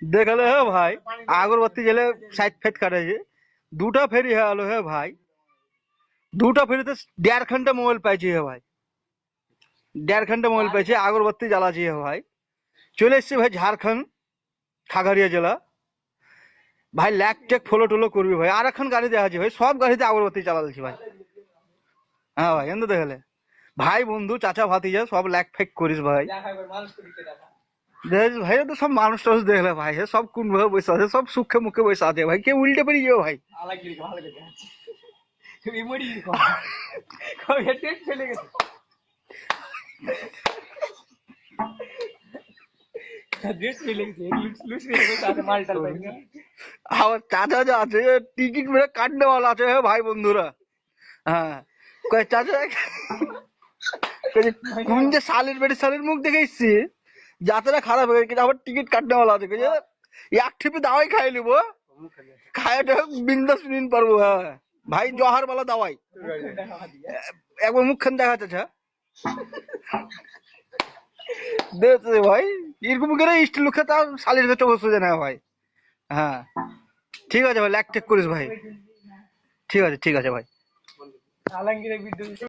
देखले है भाई अगरबत्ती जले साइड फेट करे छे দুটা ফেরি হয়ে গেল হে ভাই দুটা ফেরিতে 1.5 ঘন্টা মোবাইল পাইছি হে ভাই 1.5 ঘন্টা মোবাইল পাইছি আগরবাতি জ্বালাছি হে ভাই চলে এসছি ভাই ঝাড়খণ্ড খাগড়িয়া জেলা ভাই ল্যাক টেক ফলো টলো করবি ভাই আর এখন গাড়ি দেখা আছে ভাই সব গাড়িতে আগরবাতি চালাচ্ছি ভাই হ্যাঁ ভাই এমন দেখলে ভাই বন্ধু চাচা ভাতিজা সব ল্যাক ফেক করিস ভাই দেখ ভাই তো সব মানুষ টানুষ দেখলে ভাই হে সব কোন ভাবে বসে আছে সব সুখে মুখে বসে আছে ভাই কে উল্টে পেরিয়ে যাও ভাই আমার চাচা যা আছে টিকিট মেরে কাটনে वाला আছে হে ভাই বন্ধুরা হ্যাঁ কয় চাচা কোন যে সালের বেটি সালের মুখ দেখে এসছি যাত্রা খারাপ হয়ে গেছে আবার টিকিট কাটনে वाला আছে কয় এক ঠিপি দাওয়াই খাই নিবো খাইটা বিন্দাস নিন পারবো হ্যাঁ ভাই জহার वाला দাওয়াই একবার মুখখান দেখা চাচা দেখছে ভাই এরকম করে স্টিল লুকে তাও শালির ভেতর বসে যায় না ভাই হ্যাঁ ঠিক আছে ভাই ল্যাক টেক করিস ভাই ঠিক আছে ভাই